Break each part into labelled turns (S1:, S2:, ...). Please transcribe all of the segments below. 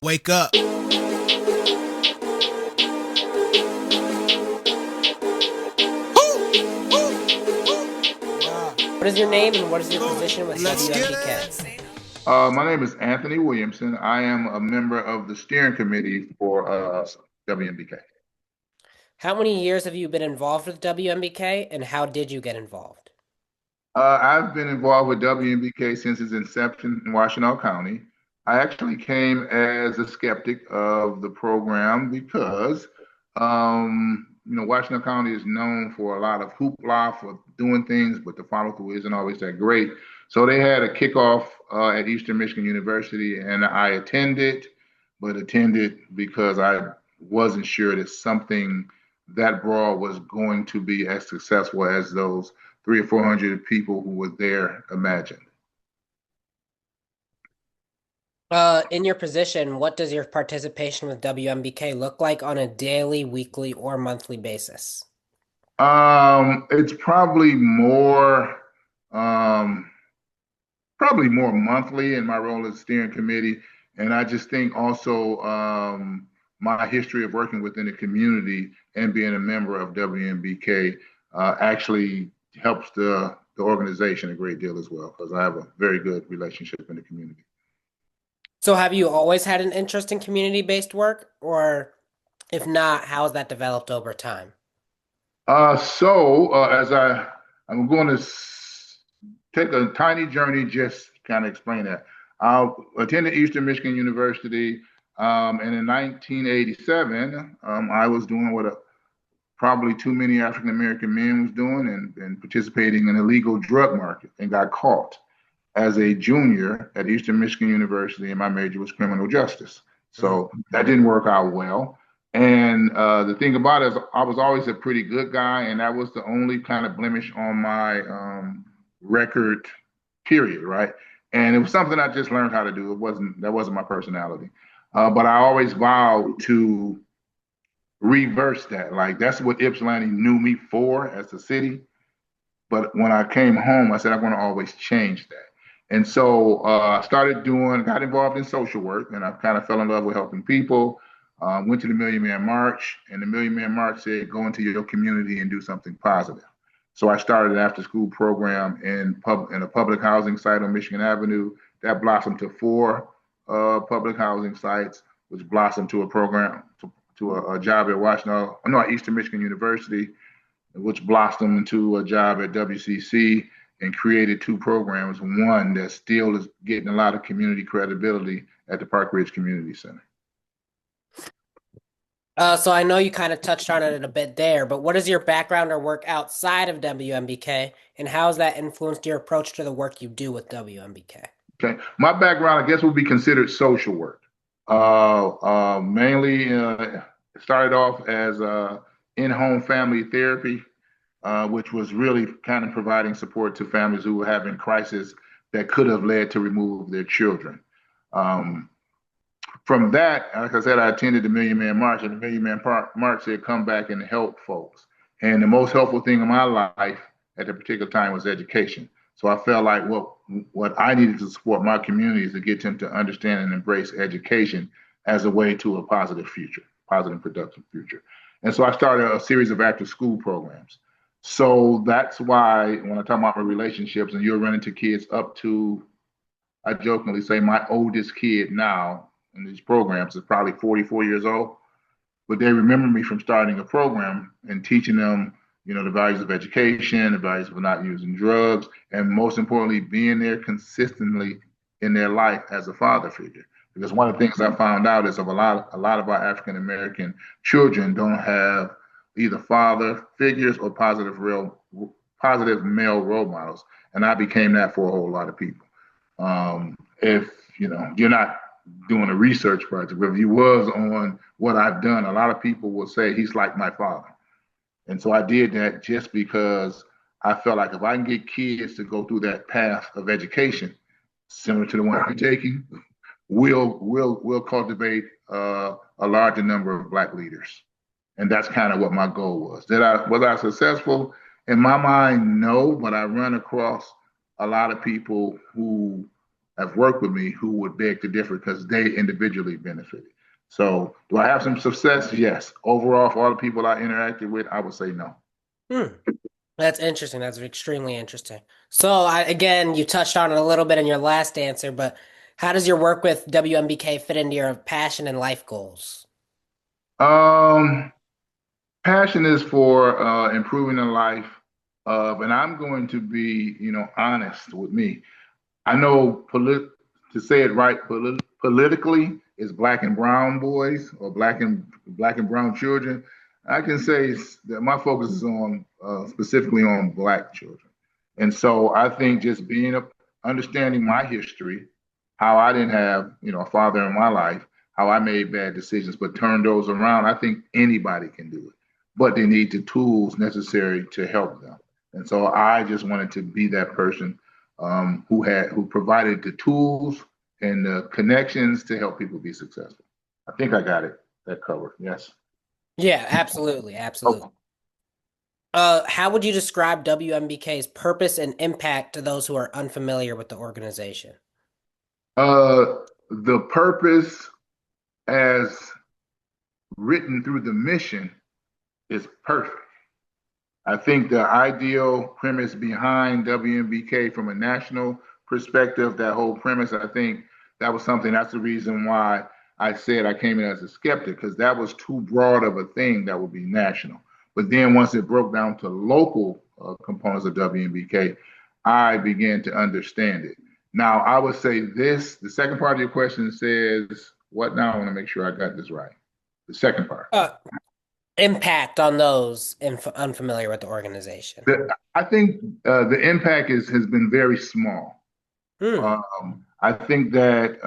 S1: Wake up.
S2: What is your name and what is your position with
S1: Let's get
S2: WMBK?
S1: it.
S3: My name is Anthony Williamson. I am a member of the steering committee for WMBK.
S2: How many years have you been involved with WMBK and how did you get involved?
S3: I've been involved with WMBK since its inception in Washtenaw County. I actually came as a skeptic of the program because, Washtenaw County is known for a lot of hoopla for doing things, but the follow through isn't always that great. So they had a kickoff at Eastern Michigan University, and I attended, but attended because I wasn't sure that something that broad was going to be as successful as those three or 400 people who were there imagined.
S2: In your position, what does your participation with WMBK look like on a daily, weekly, or monthly basis?
S3: It's um, probably more monthly in my role as steering committee, and I just think also my history of working within the community and being a member of WMBK actually helps the organization a great deal as well because I have a very good relationship in the community.
S2: So, have you always had an interest in community-based work, or if not, how has that developed over time?
S3: As I'm going to take a tiny journey, just kind of explain that. I attended Eastern Michigan University, and in 1987, I was doing what probably too many African American men was doing and participating in illegal drug market and got caught as a junior at Eastern Michigan University, and my major was criminal justice. So that didn't work out well. And the thing about it is, I was always a pretty good guy, and that was the only kind of blemish on my record, period, right? And it was something I just learned how to do. That wasn't my personality, but I always vowed to reverse that. Like that's what Ypsilanti knew me for as a city. But when I came home, I said I'm going to always change that. And so I got involved in social work, and I kind of fell in love with helping people. Went to the Million Man March, and the Million Man March said, go into your community and do something positive. So I started an after school program in a public housing site on Michigan Avenue. That blossomed to four public housing sites, which blossomed to a program, to a job at Eastern Michigan University, which blossomed into a job at WCC and created two programs. One that still is getting a lot of community credibility at the Park Ridge Community Center.
S2: So I know you kind of touched on it a bit there, but what is your background or work outside of WMBK, and how has that influenced your approach to the work you do with WMBK?
S3: Okay, my background, I guess, would be considered social work. Mainly started off as in-home family therapy, which was really kind of providing support to families who were having crisis that could have led to remove their children. Um, from that, like I said, I attended the Million Man March, and the Million Man March said, come back and help folks. And the most helpful thing in my life at the particular time was education. So I felt like what I needed to support my community is to get them to understand and embrace education as a way to a positive future, positive, productive future. And so I started a series of after school programs. So that's why when I talk about my relationships, and you're running to kids up to, I jokingly say, my oldest kid now in these programs is probably 44 years old, but they remember me from starting a program and teaching them, the values of education, the values of not using drugs, and most importantly, being there consistently in their life as a father figure. Because one of the things I found out is a lot of our African American children don't have either father figures or positive male role models, and I became that for a whole lot of people. If you're not doing a research project, but if you was on what I've done, a lot of people will say he's like my father. And so I did that just because I felt like if I can get kids to go through that path of education, similar to the one I'm taking, we'll cultivate a larger number of Black leaders. And that's kind of what my goal was. Was I successful? In my mind, no, but I run across a lot of people who have worked with me who would beg to differ because they individually benefited. So, do I have some success? Yes. Overall, for all the people I interacted with, I would say no.
S2: Hmm. That's interesting. That's extremely interesting. So, again, you touched on it a little bit in your last answer, but how does your work with WMBK fit into your passion and life goals?
S3: Um, Passion is for improving the life of, and I'm going to be, honest with me. I know to say it right, politically is black and brown boys or black and brown children. I can say that my focus is on specifically on black children, and so I think just understanding my history, how I didn't have a father in my life, how I made bad decisions, but turned those around. I think anybody can do it, but they need the tools necessary to help them. And so I just wanted to be that person who provided the tools and the connections to help people be successful. I think I got that covered. Yes.
S2: Yeah, absolutely, absolutely.
S3: Okay.
S2: How would you describe WMBK's purpose and impact to those who are unfamiliar with the organization?
S3: The purpose, as written through the mission, is perfect. I think the ideal premise behind WMBK from a national perspective, that whole premise, I think that's the reason why I said I came in as a skeptic, because that was too broad of a thing that would be national. But then once it broke down to local components of WMBK, I began to understand it. Now, I would say this, the second part of your question says, what now? I want to make sure I got this right. The second part.
S2: Uh, Impact on those unfamiliar with the organization.
S3: I think the impact has been very small.
S2: Hmm.
S3: I think that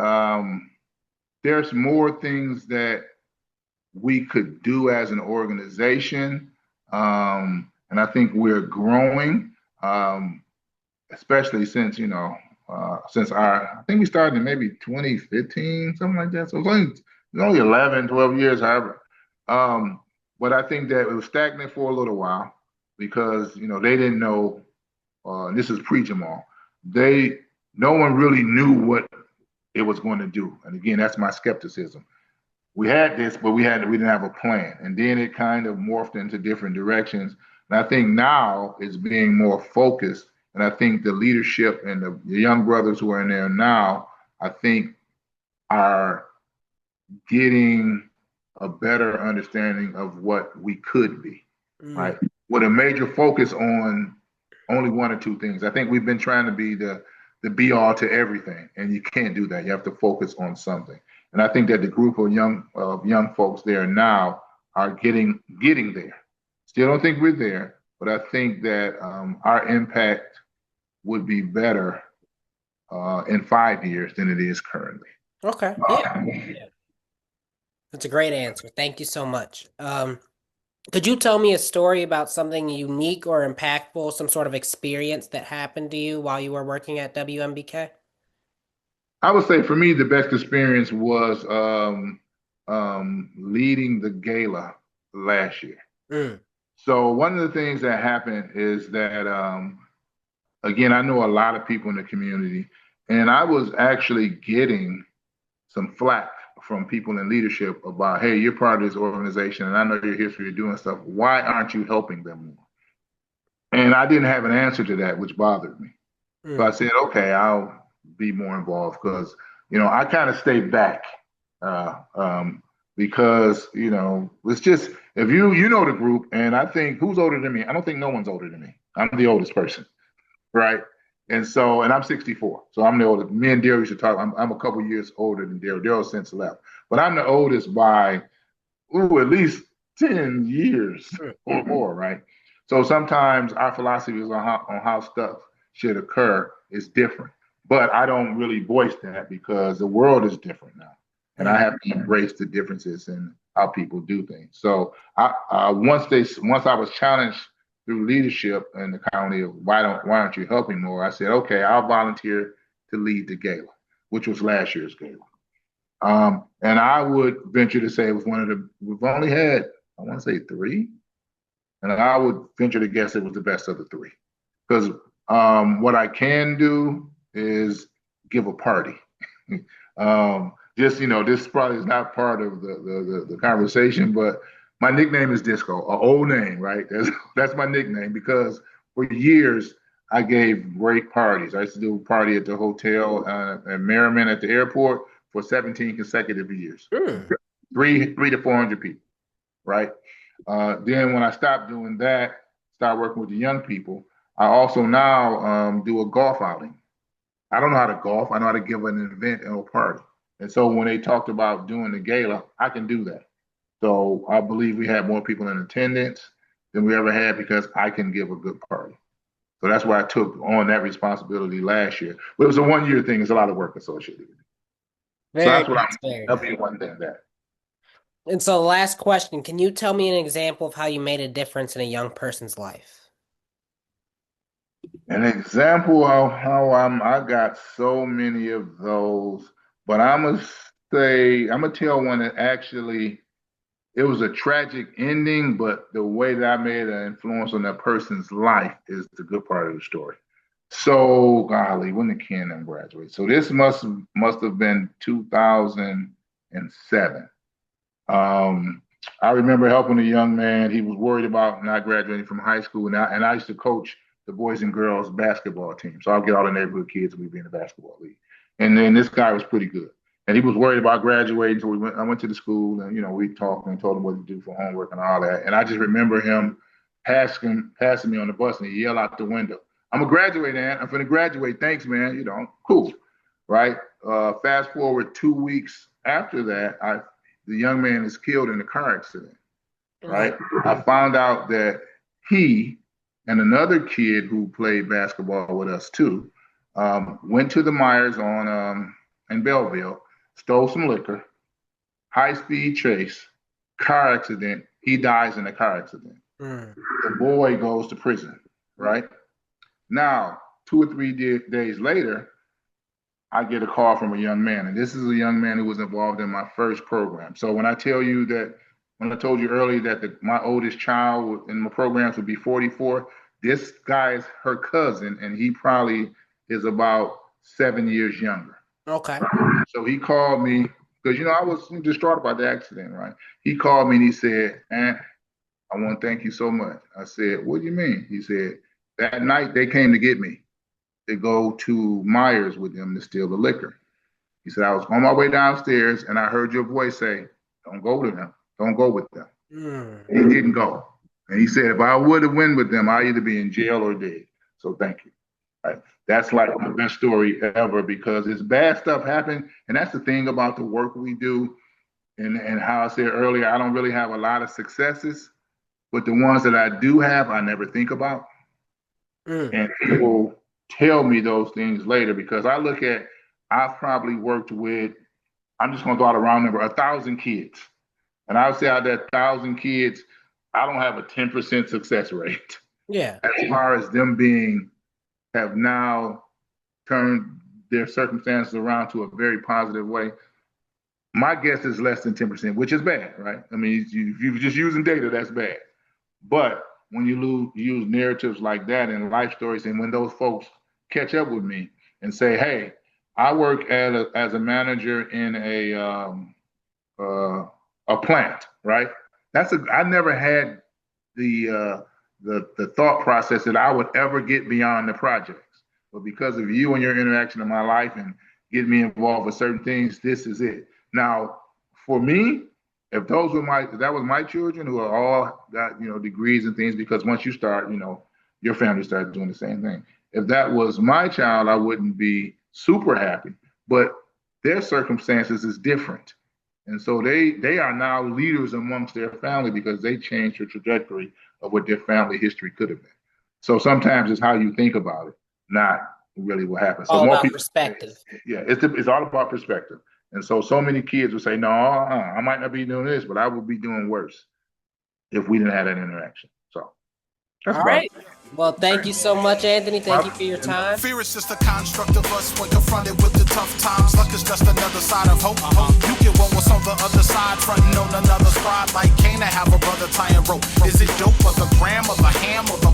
S3: there's more things that we could do as an organization, and I think we're growing, especially since I think we started in maybe 2015, something like that. So it's only 11, 12 years, however. Um, but I think that it was stagnant for a little while because they didn't know. And this is pre-Jamal. They No one really knew what it was going to do. And again, that's my skepticism. We had this, but we didn't have a plan. And then it kind of morphed into different directions. And I think now it's being more focused. And I think the leadership and the young brothers who are in there now, I think are getting a better understanding of what we could be,
S2: Mm.
S3: right? With a major focus on only one or two things. I think we've been trying to be the be all to everything, and you can't do that. You have to focus on something. And I think that the group of young folks there now are getting there. Still don't think we're there, but I think that our impact would be better in 5 years than it is currently.
S2: Okay. Yeah. Yeah. That's a great answer. Thank you so much. Could you tell me a story about something unique or impactful, some sort of experience that happened to you while you were working at WMBK?
S3: I would say for me, the best experience was leading the gala last year.
S2: Mm.
S3: So one of the things that happened is that again, I know a lot of people in the community, and I was actually getting some flack from people in leadership about, hey, you're part of this organization, and I know your history of doing stuff. Why aren't you helping them more? And I didn't have an answer to that, which bothered me. So I
S2: Mm.
S3: said, okay, I'll be more involved because, I kind of stayed back uh, um, because, it's just, if you know the group, and I think who's older than me? I don't think no one's older than me. I'm the oldest person, right? And I'm 64, so I'm the oldest. Me and Daryl used to talk. I'm a couple years older than Daryl. Daryl since left, but I'm the oldest by at least 10 years
S2: Mm.
S3: or more, right? So sometimes our philosophies on how stuff should occur is different. But I don't really voice that because the world is different now. And I
S2: Mm.
S3: have to embrace the differences in how people do things. So once I was challenged through leadership in the county of why aren't you helping more? I said, okay, I'll volunteer to lead the gala, which was last year's gala. And I would venture to say it was we've only had, I want to say three, and I would venture to guess it was the best of the three. Because what I can do is give a party. This probably is not part of the conversation, but my nickname is Disco, an old name, right? That's my nickname because for years I gave great parties. I used to do a party at the hotel in Merriman at the airport for 17 consecutive years,
S2: Mm.
S3: three to 400 people, right? Then when I stopped doing that, started working with the young people, I also now do a golf outing. I don't know how to golf. I know how to give an event and a party. And so when they talked about doing the gala, I can do that. So I believe we had more people in attendance than we ever had because I can give a good party. So that's why I took on that responsibility last year. But it was a 1 year thing. There's a lot of work associated with it. So
S2: Very
S3: that's what
S2: nice,
S3: I'm.
S2: very
S3: That'll
S2: nice.
S3: be one thing that.
S2: And so, last question, can you tell me an example of how you made a difference in a young person's life?
S3: An example of how I got so many of those, but I'm gonna tell one that actually it was a tragic ending, but the way that I made an influence on that person's life is the good part of the story. So, golly, when did Ken and graduate? So this must have been 2007. Um, I remember helping a young man. He was worried about not graduating from high school, and I used to coach the boys and girls basketball team. So I'll get all the neighborhood kids and we'd be in the basketball league. And then this guy was pretty good, and he was worried about graduating. So I went to the school, and we talked and told him what to do for homework and all that. And I just remember him passing me on the bus, and he yelled out the window, "I'm gonna graduate, man. I'm gonna graduate. Thanks, man. Cool." Right. Fast forward 2 weeks after that, the young man is killed in a car accident, right? I found out that he and another kid who played basketball with us too went to the Myers on in Belleville, stole some liquor, high speed chase, car accident. He dies in a car accident.
S2: Mm.
S3: The boy goes to prison, right? Now, 2 or 3 days later, I get a call from a young man, and this is a young man who was involved in my first program. So when I told you earlier that my oldest child in my programs would be 44, this guy is her cousin, and he probably is about 7 years younger.
S2: Okay.
S3: So he called me because I was distraught about the accident, right? He called me and he said, "Man, I want to thank you so much." I said, "What do you mean?" He said, "That night they came to get me. To go to Myers with them to steal the liquor." He said, "I was on my way downstairs and I heard your voice say, 'Don't go to them. Don't go with them.'"
S2: Mm.
S3: He didn't go. And he said, "If I would have went with them, I'd either be in jail or dead. So thank you." Right? That's like my best story ever because it's bad stuff happened. And that's the thing about the work we do. And how I said earlier, I don't really have a lot of successes, but the ones that I do have, I never think about.
S2: Mm.
S3: And people tell me those things later because I've probably worked with, I'm just going to throw out a round number, 1,000 kids. And I would say out of that 1,000 kids, I don't have a 10% success rate.
S2: Yeah.
S3: As far as them have now turned their circumstances around to a very positive way. My guess is less than 10%, which is bad, right? I mean, if you're just using data, that's bad. But when you use narratives like that and life stories, and when those folks catch up with me and say, "Hey, I work as a manager in a plant," right? I never had the thought process that I would ever get beyond the projects, but because of you and your interaction in my life and getting me involved with certain things, this is it. Now, for me, if that was my children who are all got degrees and things, because once you start, your family starts doing the same thing. If that was my child, I wouldn't be super happy. But their circumstances is different, and so they are now leaders amongst their family because they changed the trajectory of what their family history could have been. So sometimes it's how you think about it, not really what happens. So
S2: All
S3: more
S2: about
S3: people,
S2: perspective.
S3: yeah, it's all about perspective. And so many kids will say, "No, I might not be doing this, but I would be doing worse if we didn't have that interaction." So that's
S2: All
S3: about
S2: right. Well, thank you so much, Anthony. Thank you for your time.
S1: Fear is just a construct of us when confronted with the tough times. Luck is just another side of hope. You get what was on the other side, fronting on another squad like Cain to have a brother tying rope. Is it dope or the gram or the ham or the